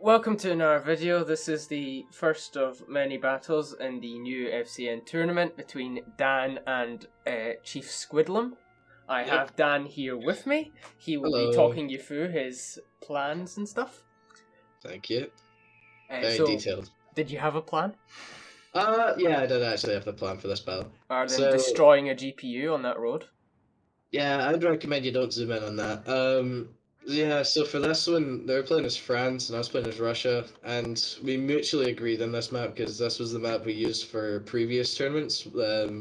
Welcome to another video. This is the first of many battles in the new FCN tournament between Dan and Chief Squidlam. I have Dan here with me. He will be talking you through his plans and stuff. Thank you. Very so, detailed. Did you have a plan? Yeah, I did actually have the plan for this battle. Are they destroying a GPU on that road? Yeah, I'd recommend you don't zoom in on that. Yeah, so for this one, they were playing as France and I was playing as Russia, and we mutually agreed on this map because this was the map we used for previous tournaments.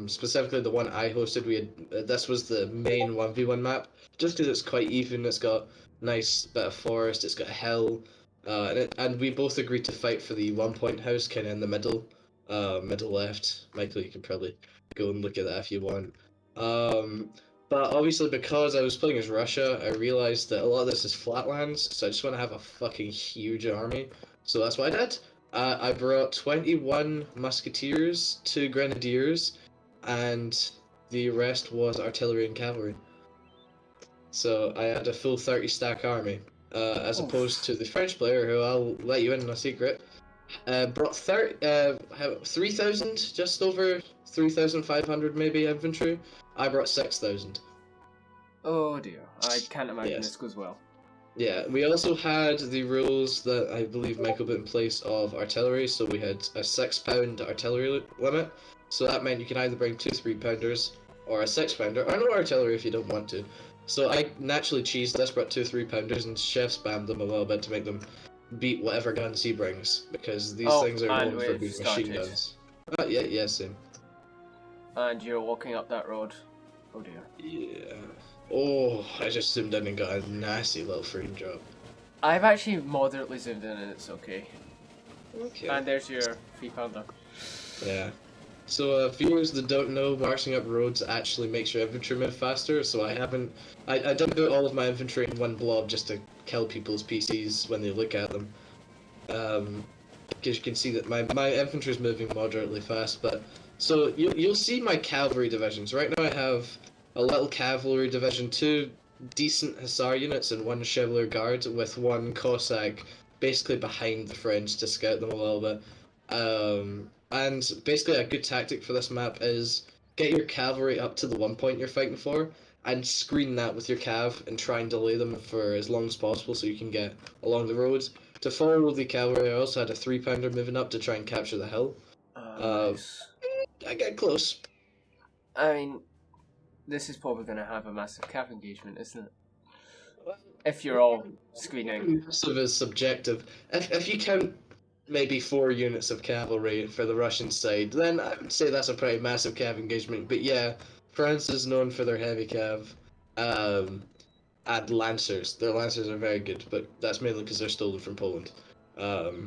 Specifically the one I hosted, this was the main 1v1 map, just because it's quite even. It's got nice bit of forest, it's got a hill, and we both agreed to fight for the 1 point house kind of in the middle left. Michael, you can probably go and look at that if you want. But obviously, because I was playing as Russia, I realized that a lot of this is flatlands, so I just want to have a fucking huge army. So that's what I did. I brought 21 musketeers, 2 grenadiers, and the rest was artillery and cavalry. So I had a full 30 stack army, as opposed to the French player, who I'll let you in on a secret, brought 3,000, just over 3,500 maybe infantry. I brought 6,000. Oh dear, I can't imagine this goes well. Yeah, we also had the rules that I believe Michael put in place of artillery, so we had a 6-pound artillery limit, so that meant you can either bring 2 3-pounders or a 6-pounder, or no artillery if you don't want to. So I naturally cheesed this, brought 2 3-pounders, and chef spammed them a little bit to make them beat whatever guns he brings, because these things are known for being machine guns. Yeah, same. And you're walking up that road. Oh dear. Yeah. Oh, I just zoomed in and got a nasty little frame drop. I've actually moderately zoomed in and it's okay. Okay. And there's your 3-pounder. Yeah. So viewers that don't know, marching up roads actually makes your infantry move faster, so I didn't put all of my infantry in one blob just to kill people's PCs when they look at them. Because you can see that my infantry is moving moderately fast, but so you'll see my cavalry divisions. Right now I have a little cavalry division, 2 decent hussar units, and 1 chevalier guard with 1 Cossack basically behind the French to scout them a little bit. And basically a good tactic for this map is get your cavalry up to the 1 point you're fighting for and screen that with your cav and try and delay them for as long as possible so you can get along the roads. To follow the cavalry, I also had a 3-pounder moving up to try and capture the hill. Nice. I got close. I mean, this is probably going to have a massive cav engagement, isn't it? If you're all screening. Massive is subjective. If you count maybe 4 units of cavalry for the Russian side, then I would say that's a pretty massive cav engagement. But yeah, France is known for their heavy cav. And lancers. Their lancers are very good, but that's mainly because they're stolen from Poland. But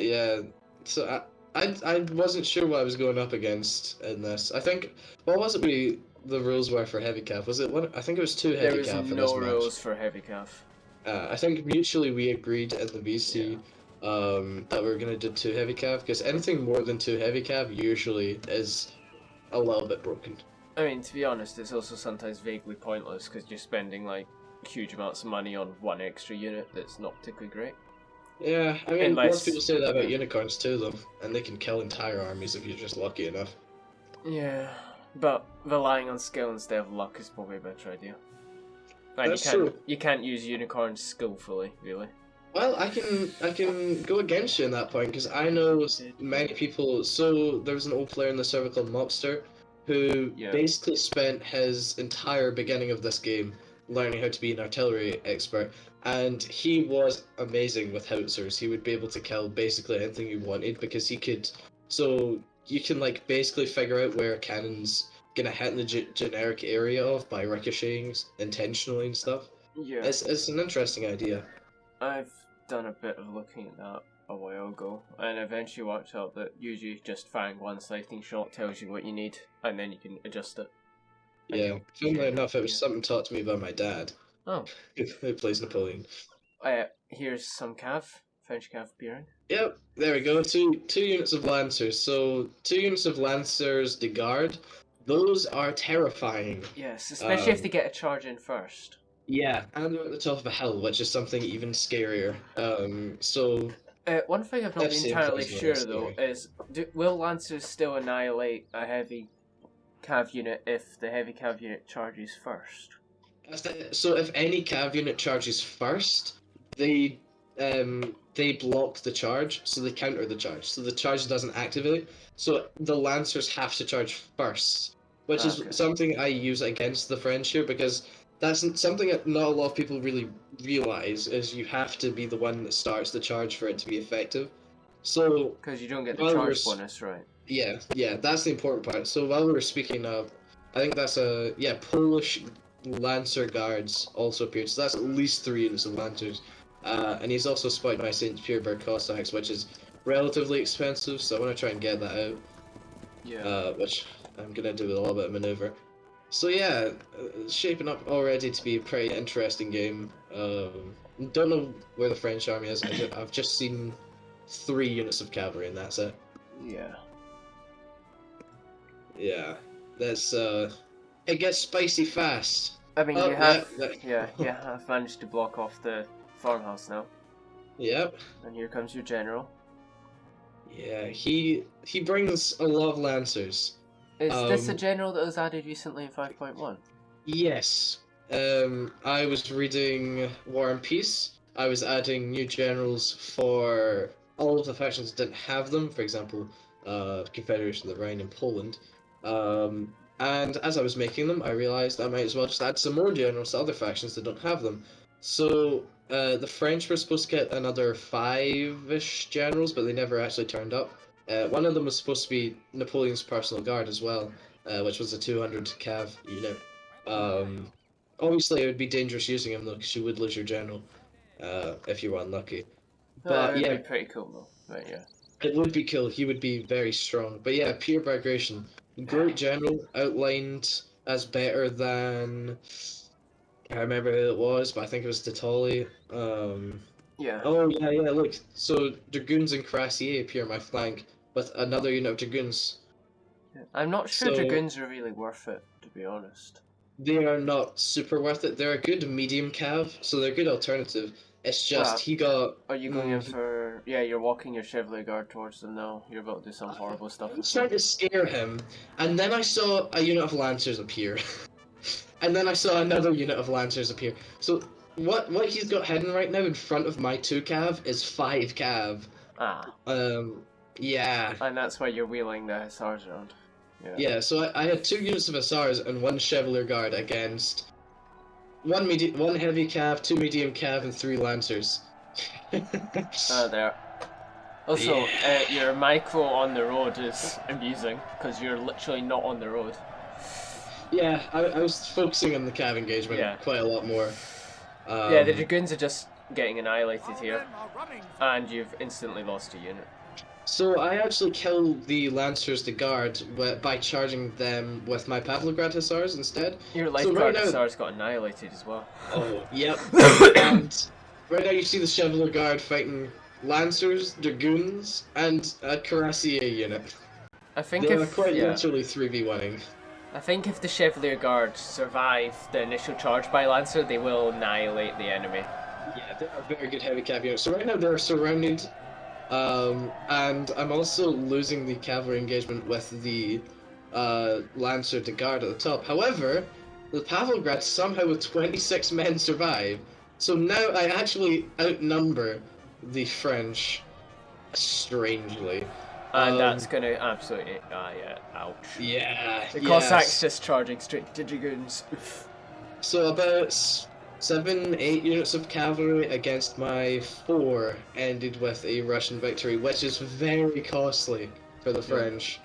yeah, so I wasn't sure what I was going up against in this. I think, what was it the rules were for heavy cav? Was it one? I think it was 2 heavy cav for this match. There was no rules for heavy cav. I think mutually we agreed in the VC that we were going to do 2 heavy cav, because anything more than 2 heavy cav usually is a little bit broken. I mean, to be honest, it's also sometimes vaguely pointless because you're spending like huge amounts of money on 1 extra unit that's not particularly great. Yeah, I mean, most people say that about unicorns too, though, and they can kill entire armies if you're just lucky enough. Yeah, but relying on skill instead of luck is probably a better idea. Like, That's true. You can't use unicorns skillfully, really. Well, I can go against you in that point, because I know many people. So there was an old player in the server called Mobster, who basically spent his entire beginning of this game learning how to be an artillery expert, and he was amazing with howitzers. He would be able to kill basically anything you wanted because he could. So you can like basically figure out where a cannon's gonna hit in the generic area of by ricocheting intentionally and stuff. Yeah, it's an interesting idea. I've done a bit of looking at that a while ago, and eventually worked out that usually just firing 1 slicing shot tells you what you need, and then you can adjust it. Yeah, funnily enough, it was something taught to me by my dad. Oh. Who plays Napoleon. Here's some cav. French cav appearing. Yep, there we go. Two units of lancers. So 2 units of lancers de garde. Those are terrifying. Yes, especially if they get a charge in first. Yeah, and they're at the top of a hill, which is something even scarier. So One thing I've not been FCN entirely plays are less sure though scary. is, will Lancers still annihilate a heavy cav unit if the heavy cav unit charges first? So if any cav unit charges first, they block the charge, so they counter the charge. So the charge doesn't activate. So the Lancers have to charge first, which is Okay. something I use against the French here because that's something that not a lot of people really realize is you have to be the one that starts the charge for it to be effective. So Because you don't get the while we're charge bonus, right? yeah, that's the important part. So while we were speaking of, I think that's Polish Lancer guards also appeared. So that's at least 3 units of Lancers. And he's also spotted my St. Petersburg Cossacks, which is relatively expensive, so I want to try and get that out. Yeah. Which I'm going to do with a little bit of maneuver. So yeah, shaping up already to be a pretty interesting game. Don't know where the French army is. I've just seen 3 units of cavalry and that's it. Yeah. Yeah, that's it gets spicy fast. I mean, Oh, you have, yeah. I've managed to block off the farmhouse now. Yep. And here comes your general. Yeah, he brings a lot of lancers. Is this a general that was added recently in 5.1? Yes. I was reading War and Peace. I was adding new generals for all of the factions that didn't have them. For example, Confederation of the Rhine and Poland. And as I was making them, I realized I might as well just add some more generals to other factions that don't have them. So the French were supposed to get another 5-ish generals, but they never actually turned up. One of them was supposed to be Napoleon's personal guard as well, which was a 200 cav unit. Obviously, it would be dangerous using him though, because you would lose your general if you were unlucky. But It would yeah, be pretty cool though. Right, yeah. it would be cool. He would be very strong. But yeah, pure migration. Great general, outlined as better than I remember who it was, but I think it was Totali. Yeah. Oh yeah. Look, so dragoons and cuirassier appear on my flank with another unit of dragoons. I'm not sure So dragoons are really worth it, to be honest. they are not super worth it. They're a good medium cav, so they're a good alternative. It's just he got. Are you going in for? Yeah, you're walking your Chevalier Guard towards them now. You're about to do some horrible stuff. I was trying to scare him, and then I saw a unit of lancers appear, and then I saw another unit of lancers appear. So what he's got hidden right now in front of my 2 cav is 5 cav. Ah. Yeah. And that's why you're wheeling the hussars around. Yeah. So I had 2 units of hussars and 1 Chevalier Guard against one heavy cav, 2 medium cav, and 3 lancers. There. Also, your micro on the road is amusing because you're literally not on the road. Yeah, I was focusing on the cav engagement quite a lot more. Yeah, the dragoons are just getting annihilated here, and you've instantly lost a unit. So I actually killed the Lancers de Garde by charging them with my Pavlograd Hussars instead. Your Life Guard Hussars got annihilated as well. Oh, yep. And right now you see the Chevalier Guard fighting Lancers, Dragoons, and a Cuirassier unit. I think they are quite literally 3v1ing. I think if the Chevalier Guard survive the initial charge by Lancer, they will annihilate the enemy. Yeah, they are very good heavy cav units. So right now they're surrounded. And I'm also losing the cavalry engagement with the Lancer de Garde at the top. However, the Pavlograd somehow with 26 men survive. So now I actually outnumber the French, strangely. And that's gonna absolutely, ouch. Yeah. The Cossacks just charging straight to Dragoons. So about 7-8 units of cavalry against my 4 ended with a Russian victory, which is very costly for the French.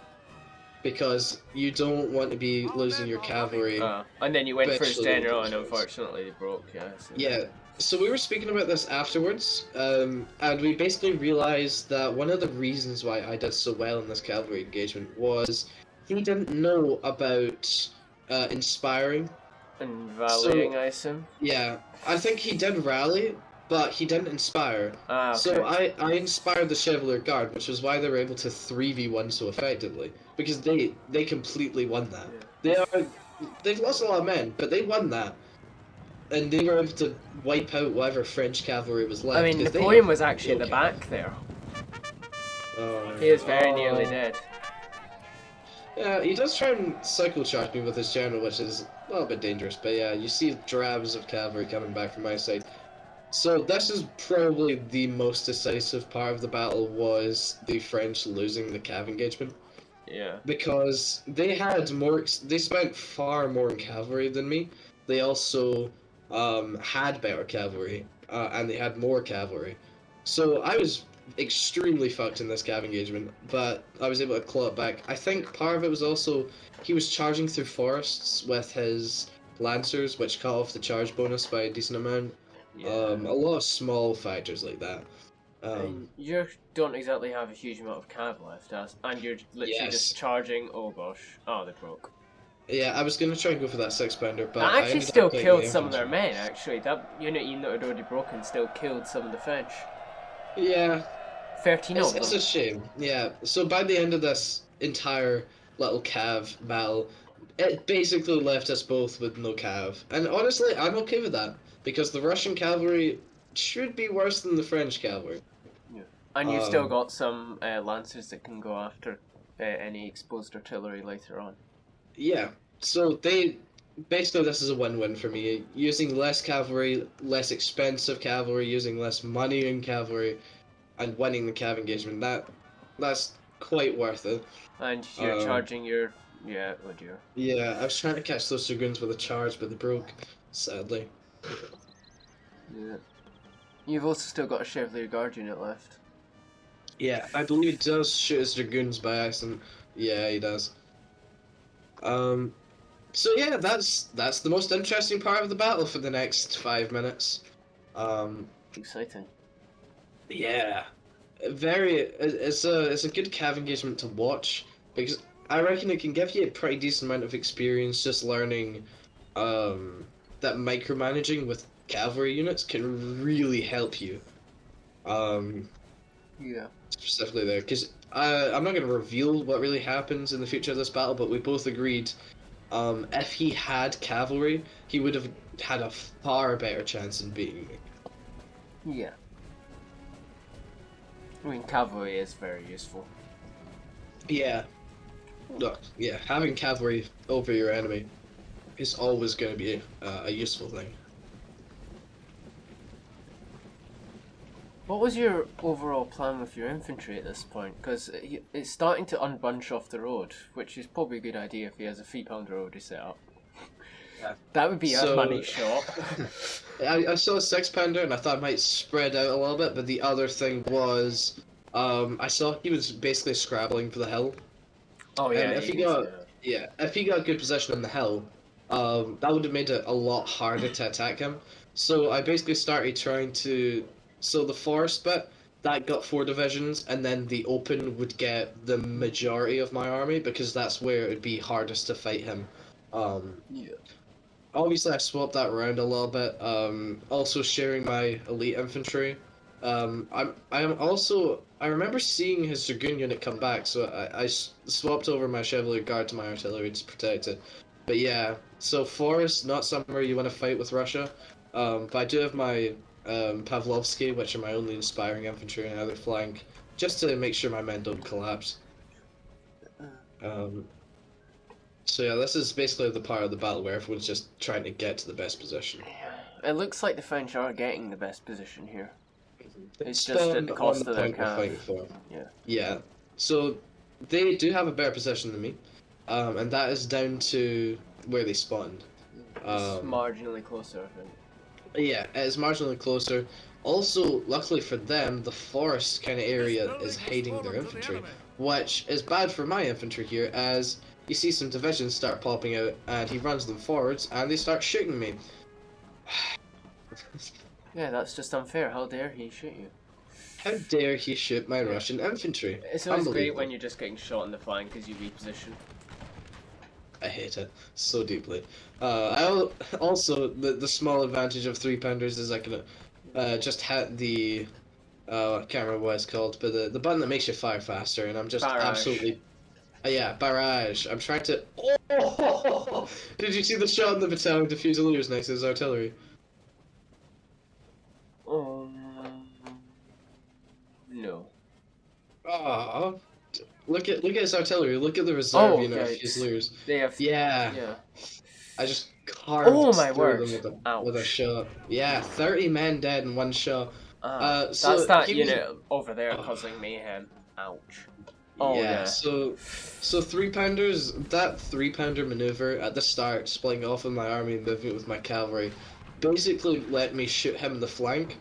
Because you don't want to be losing your cavalry. And then you went for his general and unfortunately they broke, Yeah, so we were speaking about this afterwards, and we basically realized that one of the reasons why I did so well in this cavalry engagement was he didn't know about inspiring. And rallying, I assume? Yeah, I think he did rally, but he didn't inspire. Okay. So I inspired the Chevalier Guard, which is why they were able to 3v1 so effectively. Because they completely won that. They've lost a lot of men, but they won that. and they were able to wipe out whatever French cavalry was left. I mean, 'cause they Napoleon had was actually at no the cav. back there. Oh, He is very nearly dead. Yeah, he does try and cycle charge me with his general, which is a little bit dangerous. But yeah, you see drabs of cavalry coming back from my side. So this is probably the most decisive part of the battle, was the French losing the cav engagement. Yeah. Because they had more, they spent far more in cavalry than me. They also had better cavalry, and they had more cavalry. So I was extremely fucked in this cav engagement, but I was able to claw it back. I think part of it was also he was charging through forests with his lancers, which cut off the charge bonus by a decent amount. Yeah. A lot of small factors like that. And you don't exactly have a huge amount of cav left, and you're literally just charging. Oh gosh. Oh, they broke. Yeah, I was gonna try and go for that 6-pounder, but That I actually ended still up playing killed the some of their infantry. men, actually. That unit even though it had already broken still killed some of the French. Yeah, 13 of it's them. a shame. Yeah, so by the end of this entire little cav battle, it basically left us both with no cav. And honestly, I'm okay with that, because the Russian cavalry should be worse than the French cavalry. Yeah. And you've still got some lancers that can go after any exposed artillery later on. Yeah, so basically this is a win-win for me. Using less cavalry, less expensive cavalry, using less money in cavalry, and winning the cav engagement, that's quite worth it. And you're charging your... Yeah, oh dear. Yeah, I was trying to catch those dragoons with a charge, but they broke, sadly. Yeah. You've also still got a Chevalier Guard unit left. Yeah, I believe he does shoot his dragoons by accident. Yeah, he does. So yeah, that's the most interesting part of the battle for the next 5 minutes. Exciting. Yeah, it's a good cav engagement to watch, because I reckon it can give you a pretty decent amount of experience just learning that micromanaging with cavalry units can really help you. Yeah. Specifically there, because I'm not going to reveal what really happens in the future of this battle, but we both agreed if he had cavalry, he would have had a far better chance in beating me. Yeah. I mean, cavalry is very useful. Yeah. Look, yeah, having cavalry over your enemy is always going to be a useful thing. What was your overall plan with your infantry at this point? Because it's starting to unbunch off the road, which is probably a good idea if he has a 3-pounder already set up. Yeah. That would be a money shot. I saw a 6-pounder and I thought I might spread out a little bit, but the other thing was I saw he was basically scrabbling for the hill. Oh yeah, and if he got a good position on the hill, that would have made it a lot harder to attack him. So I basically started trying to. So the forest bit that got 4 divisions, and then the open would get the majority of my army, because that's where it'd be hardest to fight him. Yeah. Obviously, I swapped that around a little bit. Also sharing my elite infantry. I remember seeing his dragoon unit come back, so I swapped over my Chevalier Guard to my artillery to protect it. But yeah, so forest, not somewhere you want to fight with Russia. But I do have my Pavlovsky, which are my only inspiring infantry on either flank, just to make sure my men don't collapse. So yeah, this is basically the part of the battle where everyone's just trying to get to the best position. It looks like the French are getting the best position here. It's just at the cost of their cav. Yeah. Yeah. So they do have a better position than me, and that is down to where they spawned. It's marginally closer, I think. Yeah, it is marginally closer. Also, luckily for them, the forest kind of area is hiding their infantry, which is bad for my infantry here, as you see some divisions start popping out, and he runs them forwards, and they start shooting me. Yeah, that's just unfair. How dare he shoot you? How dare he shoot my Russian infantry? It's always great when you're just getting shot in the flank because you reposition. I hate it so deeply. Also, the small advantage of 3-pounders is I can just hit the I can't remember what it's called, but the button that makes you fire faster, and I'm just absolutely yeah, barrage. I'm trying to. Oh! Did you see the shot in the battalion? The Fusiliers next to his artillery. No. Oh, look at his artillery. Look at the reserve unit of yikes. Fusiliers. They have. Yeah. Yeah. I just carved Oh my through word. them Ouch. with a shot. Yeah, 30 men dead in one shot. So That's that he was- unit over there Oh. causing mayhem. Ouch. Oh yeah, yeah. so 3-pounders, that 3-pounder maneuver at the start, splitting off of my army and moving it with my cavalry, basically let me shoot him in the flank.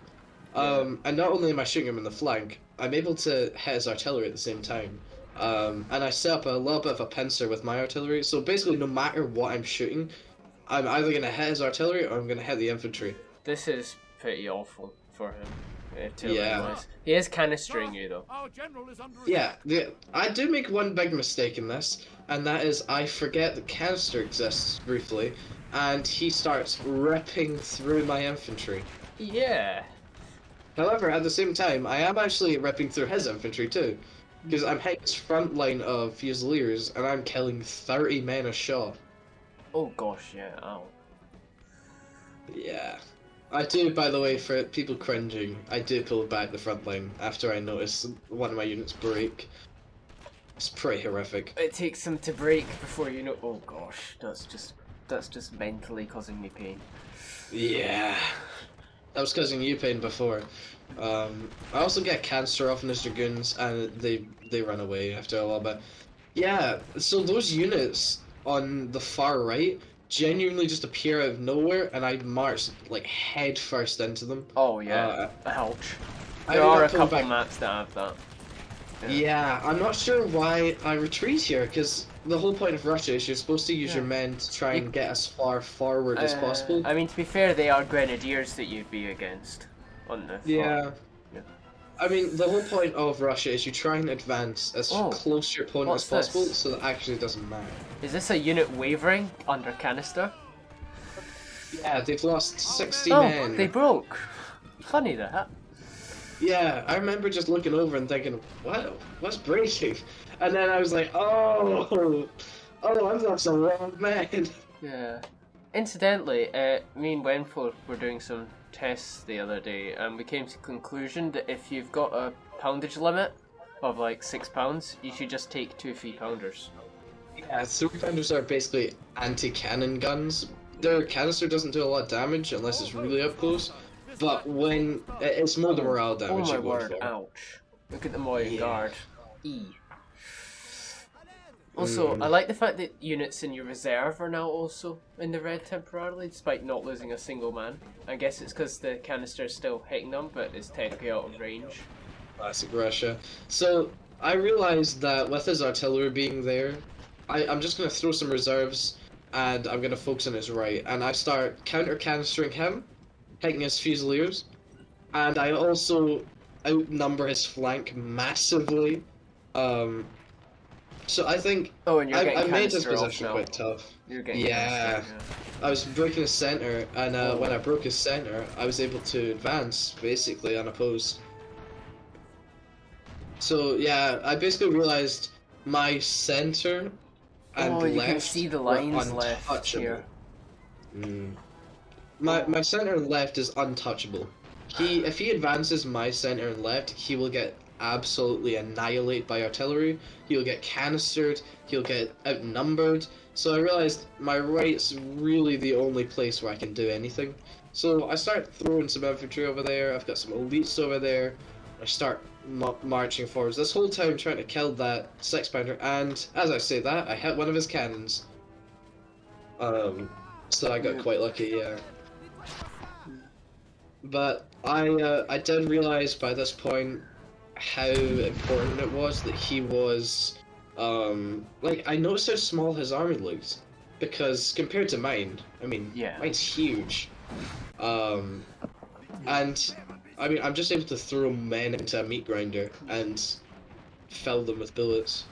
And not only am I shooting him in the flank, I'm able to hit his artillery at the same time. And I set up a little bit of a pincer with my artillery, so basically no matter what I'm shooting, I'm either going to hit his artillery or I'm going to hit the infantry. This is pretty awful for him. Yeah. He is canistering you though. Yeah, I do make one big mistake in this, and that is I forget that canister exists briefly, and he starts ripping through my infantry. Yeah. However, at the same time, I am actually ripping through his infantry too, because I'm hitting his front line of Fusiliers, and I'm killing 30 men a shot. Oh gosh, yeah. Ow. Yeah. I do, by the way, for people cringing, I do pull back the front line after I notice one of my units break. It's pretty horrific. It takes them to break before you know. Oh gosh, that's just mentally causing me pain. Yeah. That was causing you pain before. I also get cancer off in his dragoons, and they run away after a little bit. Yeah, so those units on the far right genuinely just appear out of nowhere, and I march like head first into them. Oh yeah, ouch. I There ended are up a pulling couple back- maps that have that. Yeah, I'm not sure why I retreat here, because the whole point of Russia is you're supposed to use your men to try and get as far forward as possible. I mean, to be fair, they are grenadiers that you'd be against on the front. Yeah. Yeah. I mean, the whole point of Russia is you try and advance as close to your opponent as what's possible, this? so that actually doesn't matter. Is this a unit wavering under canister? Yeah, they've lost 60 Oh, men. they broke. Funny that. Yeah, I remember just looking over and thinking, what's breaking? And then I was like, oh, I've lost a wrong man. Yeah. Incidentally, me and Wenful were doing some tests the other day, and we came to the conclusion that if you've got a poundage limit of like £6, you should just take 2 3-pounders. Yeah, 3-pounders are basically anti-cannon guns. Their canister doesn't do a lot of damage unless it's really up close, but when it's more the morale Oh damage my you're going word, for. ouch. Look at the Moyen Yeah. Guard. E. Also, I like the fact that units in your reserve are now also in the red temporarily, despite not losing a single man. I guess it's because the canister is still hitting them, but it's technically out of range. Classic Russia. So, I realized that with his artillery being there, I'm just going to throw some reserves, and I'm going to focus on his right, and I start counter-canistering him, hitting his Fusiliers, and I also outnumber his flank massively. So I think Oh, and you're I getting made his canister off position now. quite tough. You're getting Yeah. canister, I was breaking his center, and Oh. when I broke his center, I was able to advance, basically, unopposed. So, yeah, I basically realized my center and Oh, left you can see the were lines left untouchable. here. My center and left is untouchable. If he advances my center and left, he will get absolutely annihilated by artillery. He'll get canistered. He'll get outnumbered. So I realized my right's really the only place where I can do anything. So I start throwing some infantry over there. I've got some elites over there. I start marching forwards. This whole time trying to kill that 6-pounder, and as I say that, I hit one of his cannons. So I got quite lucky, yeah. But I did realize by this point how important it was that he was, like, I noticed how small his army looked, because compared to mine, I mean, mine's huge. And I mean, I'm just able to throw men into a meat grinder and fill them with bullets.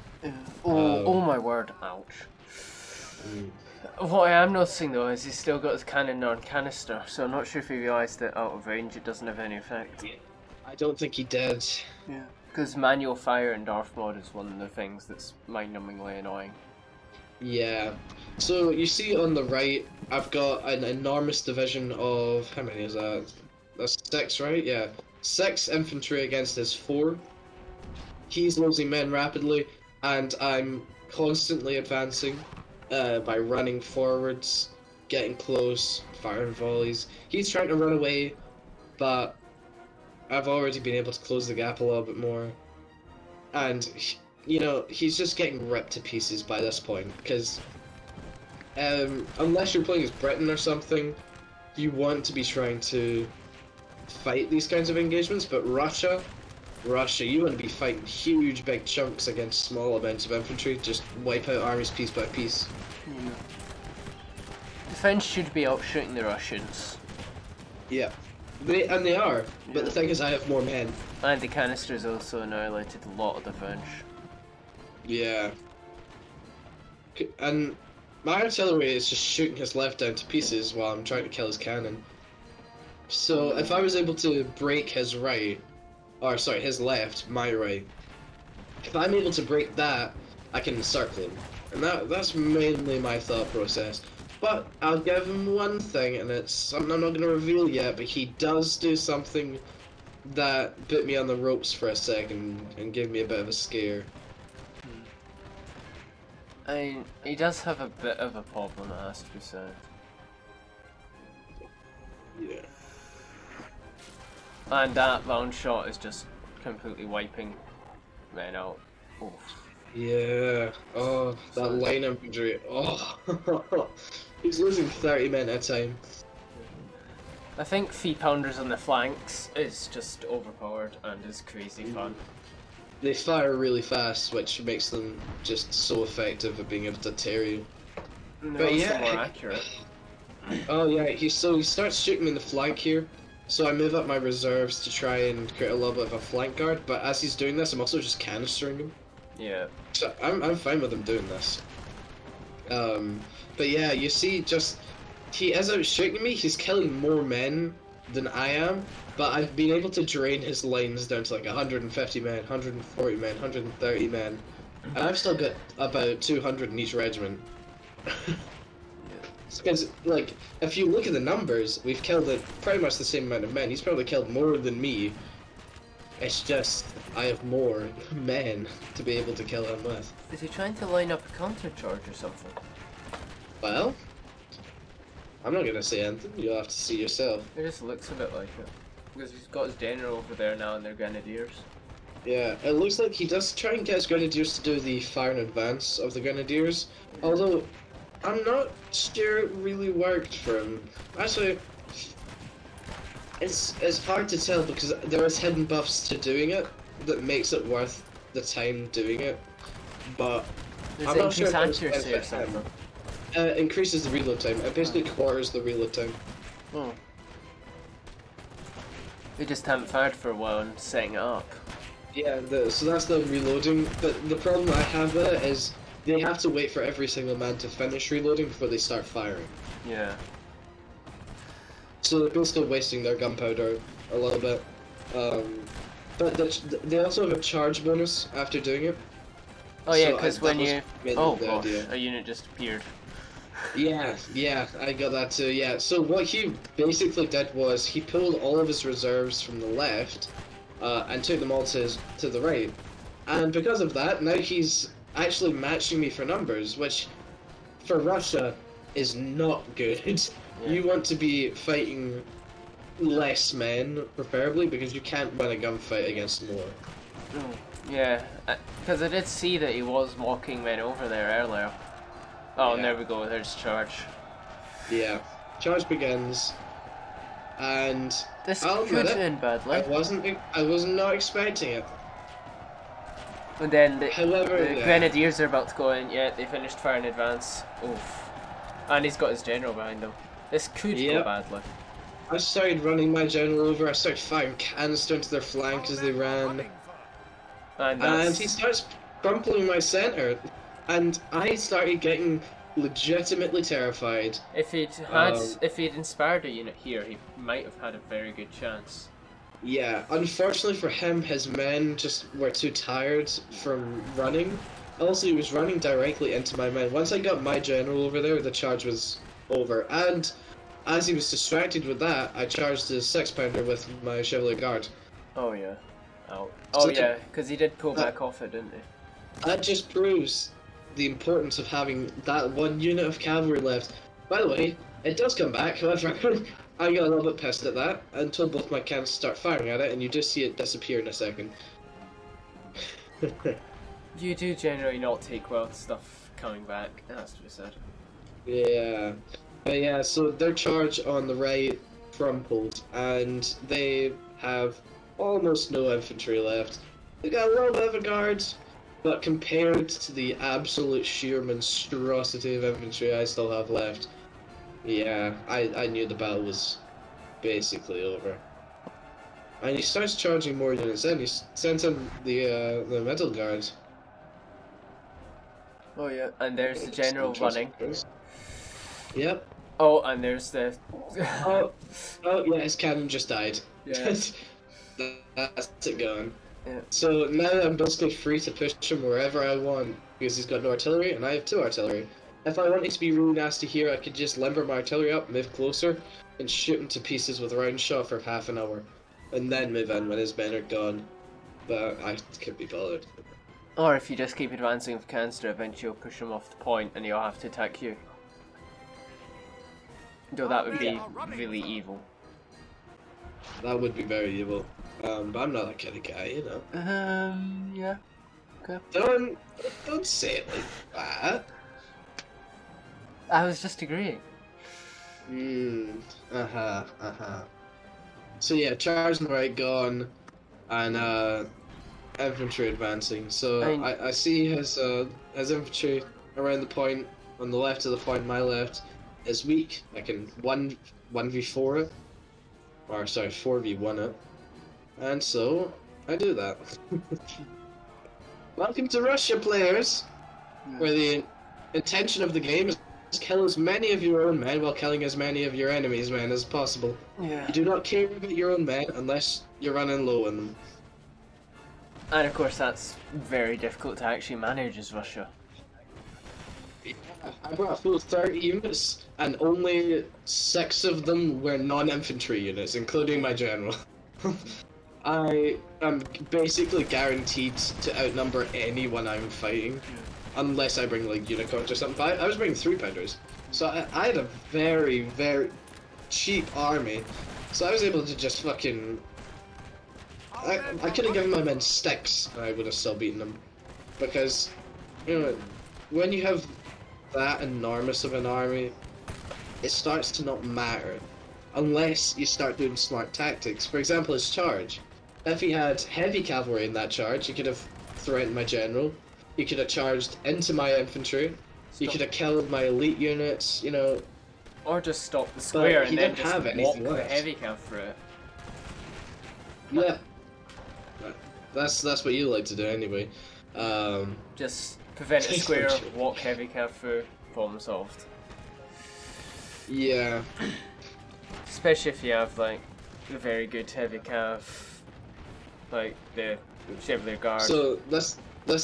Oh my word, ouch. What I am noticing though is he's still got his cannon on canister, so I'm not sure if he realised that out of range it doesn't have any effect. I don't think he did. Yeah. Because manual fire in Darth Mod is one of the things that's mind-numbingly annoying. Yeah. So you see on the right, I've got an enormous division of, how many is that? That's 6, right? Yeah. 6 infantry against his 4. he's losing men rapidly, and I'm constantly advancing by running forwards, getting close, firing volleys. He's trying to run away, but I've already been able to close the gap a little bit more. And, you know, he's just getting ripped to pieces by this point, because unless you're playing as Britain or something, you want to be trying to fight these kinds of engagements, but Russia, you want to be fighting huge big chunks against small amounts of infantry, just wipe out armies piece by piece. Yeah. The French should be out shooting the Russians. Yeah. They are, but the thing is I have more men. And the canisters also annihilated a lot of the French. Yeah. And my artillery is just shooting his left down to pieces while I'm trying to kill his cannon. So if I was able to break his right, or sorry, his left, my right, if I'm able to break that, I can encircle him. And that's mainly my thought process. But I'll give him one thing, and it's something I'm not going to reveal yet, but he does do something that put me on the ropes for a second and gave me a bit of a scare. I mean, he does have a bit of a problem, it has to be said. Yeah. And that round shot is just completely wiping men out. Oof. Yeah. Oh, that line infantry. Oh. He's losing 30 men at a time. I think feet pounders on the flanks is just overpowered and is crazy fun. They fire really fast, which makes them just so effective at being able to tear you. And But also yeah, more accurate. Oh yeah, he starts shooting me in the flank here, so I move up my reserves to try and create a little bit of a flank guard, but as he's doing this, I'm also just canistering him. Yeah. So I'm fine with him doing this. But yeah, you see, he is out shooting me, he's killing more men than I am, but I've been able to drain his lines down to like 150 men, 140 men, 130 men, and I've still got about 200 in each regiment. Because, like, if you look at the numbers, we've killed pretty much the same amount of men. He's probably killed more than me. It's just, I have more men to be able to kill him with. Is he trying to line up a counter charge or something? Well, I'm not gonna say anything. You'll have to see yourself. It just looks a bit like it. Because he's got his general over there now and their grenadiers. Yeah, it looks like he does try and get his grenadiers to do the fire in advance of the grenadiers. Although, I'm not sure it really worked for him. Actually, it's hard to tell because there is hidden buffs to doing it that makes it worth the time doing it. But I'm not sure if it's accuracy or something. Increases the reload time. It basically quarters the reload time. Oh. They just haven't fired for a while and setting it up. Yeah, so that's the reloading. But the problem I have with it is they have to wait for every single man to finish reloading before they start firing. Yeah. So they're basically wasting their gunpowder a little bit. But they also have a charge bonus after doing it. Oh yeah, So because when you... Oh gosh, idea. a unit just appeared. Yeah, I got that too, yeah. So what he basically did was he pulled all of his reserves from the left and took them all to the right. And because of that, now he's actually matching me for numbers, which for Russia is not good. Yeah. You want to be fighting less men, preferably, because you can't win a gunfight against more. Yeah, because I did see that he was walking men over there earlier. Oh, and Yeah. there we go, there's charge. Yeah. Charge begins, and This I'll could admit it, end badly. I was not expecting it. And then the However, yeah. Grenadiers are about to go in. Yeah, they finished fire in advance. Oof. And he's got his general behind him. This could go Yep. badly. I started running my general over, I started firing canister into their flank as they ran, and he starts crumpling my centre, and I started getting legitimately terrified. If he'd inspired a unit here, he might have had a very good chance. Yeah, unfortunately for him, his men just were too tired from running. Also, he was running directly into my men. Once I got my general over there, the charge was over, and as he was distracted with that, I charged his 6-pounder with my Chevalier Guard. Oh yeah. Oh, oh So yeah, because he did pull back off it, didn't he? that just proves the importance of having that one unit of cavalry left. By the way, it does come back, however, I got a little bit pissed at that until both my cannons start firing at it, and you just see it disappear in a second. You do generally not take well to stuff coming back, that's to be said. Yeah. But yeah, so their charge on the right crumpled, and they have almost no infantry left. They got a little bit of a guard, but compared to the absolute sheer monstrosity of infantry I still have left, yeah, I knew the battle was basically over. And he starts charging more units in. He sends in the middle guard. Oh yeah, and there's the general running. Yep. Oh, and there's the... oh yeah, his cannon just died. Yeah. That's it going. Yeah. So now I'm basically free to push him wherever I want, because he's got no artillery, and I have 2 artillery. If I wanted to be really nasty here, I could just limber my artillery up, move closer, and shoot him to pieces with a round shot for half an hour, and then move in when his men are gone. But I could be bothered. Or if you just keep advancing with cancer, eventually you'll push him off the point and he'll have to attack you. Though that would be really evil. That would be very evil. But I'm not that kind of guy, you know. Yeah. Okay. Don't say it like that. I was just agreeing. So yeah, charge on the right gone, and infantry advancing. So I see his infantry around the point, on the left of the point, my left, is weak. I can 1v4 it, or sorry, 4v1 it, and so I do that. Welcome to Russia, players, where the intention of the game is kill as many of your own men while killing as many of your enemies' men as possible. Yeah. You do not care about your own men unless you're running low on them. And of course that's very difficult to actually manage as Russia. I brought a full 30 units, and only 6 of them were non-infantry units, including my general. I am basically guaranteed to outnumber anyone I'm fighting. Unless I bring like unicorns or something. But I was bringing 3-pounders, so I had a very, very cheap army. So I was able to just fucking. I could have given my men sticks, and I would have still beaten them, because you know when you have that enormous of an army, it starts to not matter unless you start doing smart tactics. For example, his charge. If he had heavy cavalry in that charge, he could have threatened my general. You could have charged into my infantry. You could have killed my elite units, you know. Or just stop the square and then just walk the left. heavy cav through it. Yeah. That's what you like to do anyway. Just prevent a square, walk heavy cav through, problem solved. Yeah. Especially if you have like a very good heavy cav, like the Chevalier Guard. So this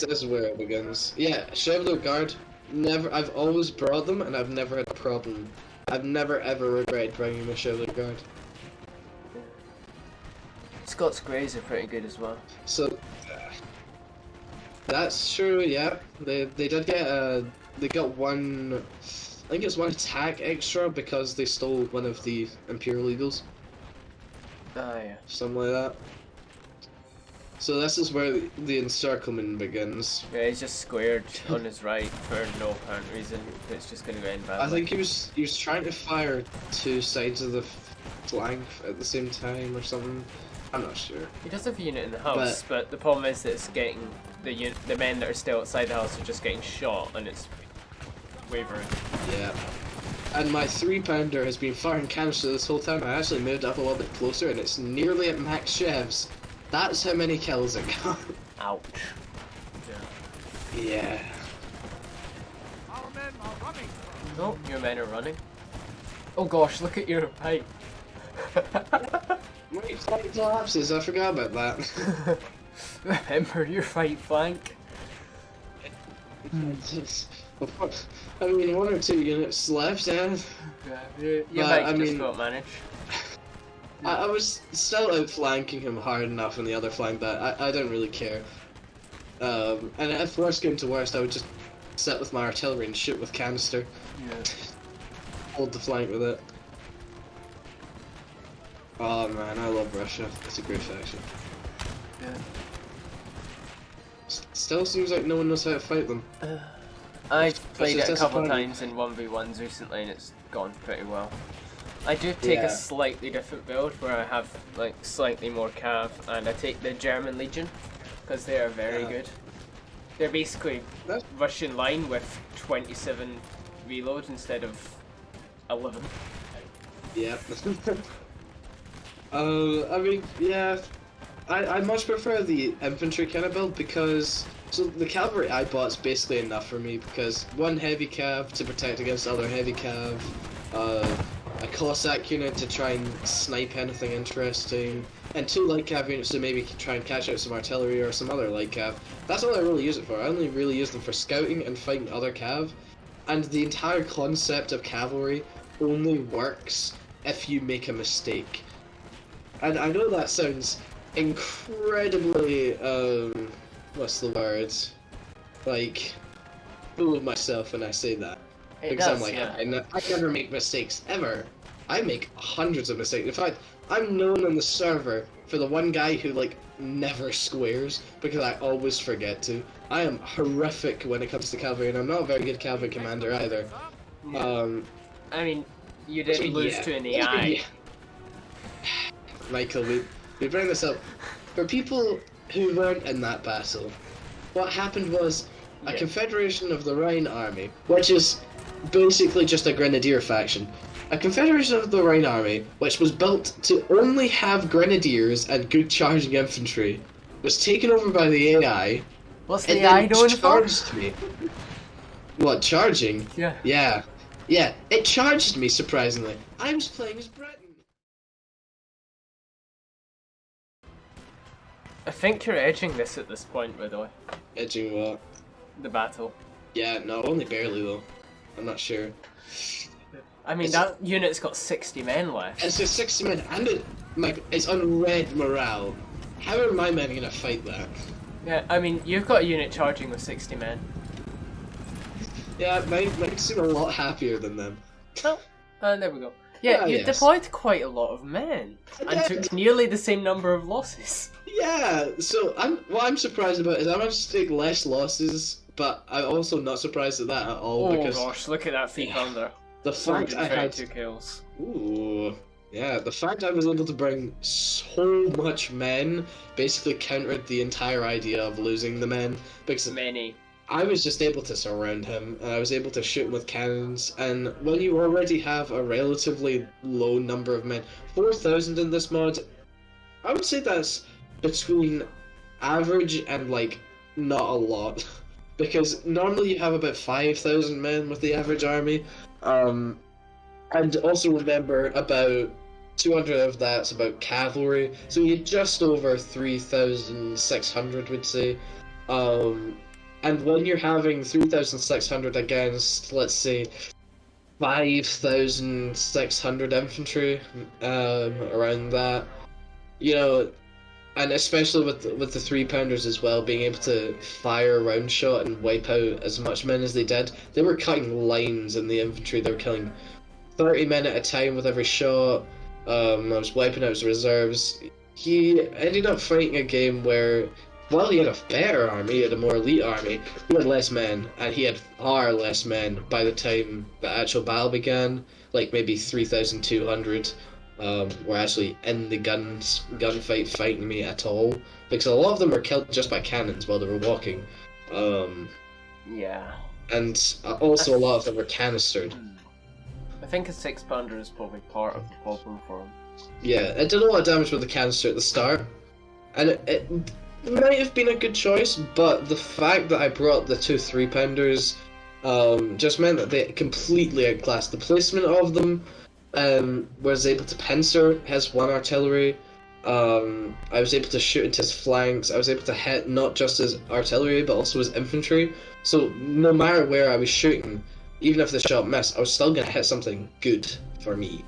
is where it begins. Yeah, Chevalier Guard. I've always brought them, and I've never had a problem. I've never ever regretted bringing the Chevalier Guard. Scots Greys are pretty good as well. So that's true. Yeah, they did get they got one. I think it's 1 attack extra because they stole one of the Imperial Eagles. Ah yeah. Something like that. So this is where the encirclement begins. Yeah, he's just squared on his right for no apparent reason. It's just going to go in badly. I think he was trying to fire 2 sides of the flank at the same time or something. I'm not sure. He does have a unit in the house, but the problem is that it's getting the men that are still outside the house are just getting shot, and it's wavering. Yeah. And my 3-pounder has been firing canister this whole time. I actually moved up a little bit closer, and it's nearly at max chevs. That's how many kills it got. Ouch. Yeah. Our men are running. Oh, your men are running. Oh gosh, look at your height. My flank collapses, I forgot about that. Remember your fight flank. I mean, 1 or 2 units left, yeah. You But, might I just mean- not manage. I was still outflanking him hard enough on the other flank that I didn't really care. And if worst came to worst, I would just sit with my artillery and shoot with canister. Yeah. Hold the flank with it. Oh man, I love Russia. It's a great faction. Yeah. Still seems like no one knows how to fight them. I've played it a couple disappointing. times in 1v1s recently and it's gone pretty well. I do take Yeah. a slightly different build where I have like slightly more cav and I take the German Legion because they are very Yeah. good. They're basically That's- Russian line with 27 reload instead of 11. Yeah. I mean, yeah. I much prefer the infantry kind of build because so the cavalry I bought's basically enough for me because one heavy cav to protect against other heavy cav, a Cossack unit to try and snipe anything interesting, and two light cav units to maybe try and catch out some artillery or some other light cav. That's all I really use it for. I only really use them for scouting and fighting other cav, and the entire concept of cavalry only works if you make a mistake. And I know that sounds incredibly, what's the word? Like, full of myself when I say that. It Because does, I'm like, yeah. I never make mistakes, ever. I make hundreds of mistakes. In fact, I'm known on the server for the one guy who, like, never squares, because I always forget to. I am horrific when it comes to cavalry, and I'm not a very good cavalry commander either. I mean, you didn't lose to an AI. Yeah. Michael, we bring this up. For people who weren't in that battle, what happened was a Yeah. Confederation of the Rhine Army, which is basically just a grenadier faction. A Confederation of the Rhine Army, which was built to only have grenadiers and good charging infantry, was taken over by the AI. What's and the AI then doing for? charged me. What, charging? Yeah. Yeah, it charged me, surprisingly. I was playing as Britain. I think you're edging this at this point, by the way. Edging what? The battle. Yeah, no, only barely though. I'm not sure. I mean, that unit's got 60 men left. It's just 60 men, and it's on red morale. How are my men gonna fight that? Yeah, I mean, you've got a unit charging with 60 men. Yeah, mine seem a lot happier than them. Oh, there we go. Yeah, Ah, you yes. deployed quite a lot of men and Yeah. took nearly the same number of losses. Yeah, so what I'm surprised about is I managed to take less losses, but I'm also not surprised at that at all Oh because gosh, look at that feet Yeah. under. the fact I had 432 kills. Ooh, yeah, the fact I was able to bring so much men basically countered the entire idea of losing the men because Many. I was just able to surround him and I was able to shoot him with cannons, and when you already have a relatively low number of men, 4,000 in this mod, I would say that's between average and like not a lot because normally you have about 5,000 men with the average army. And also remember about 200 of that's about cavalry, so you're just over 3,600 would say. And when you're having 3,600 against, let's say, 5,600 infantry, around that, you know, and especially with the 3-pounders as well, being able to fire a round shot and wipe out as much men as they did, they were cutting lines in the infantry. They were killing 30 men at a time with every shot. I was wiping out his reserves. He ended up fighting a game where, while he had a better army, he had a more elite army, he had less men, and he had far less men by the time the actual battle began, like maybe 3,200. Were actually in the gunfight fighting me at all, because a lot of them were killed just by cannons while they were walking, Yeah. and also a lot of them were canistered. I think a 6-pounder is probably part of the problem for him. Yeah, it did a lot of damage with the canister at the start, and it might have been a good choice, but the fact that I brought the 2 3-pounders just meant that they completely outclassed the placement of them. Was able to pincer his 1 artillery. I was able to shoot into his flanks. I was able to hit not just his artillery but also his infantry. So no matter where I was shooting, even if the shot missed, I was still gonna hit something good for me.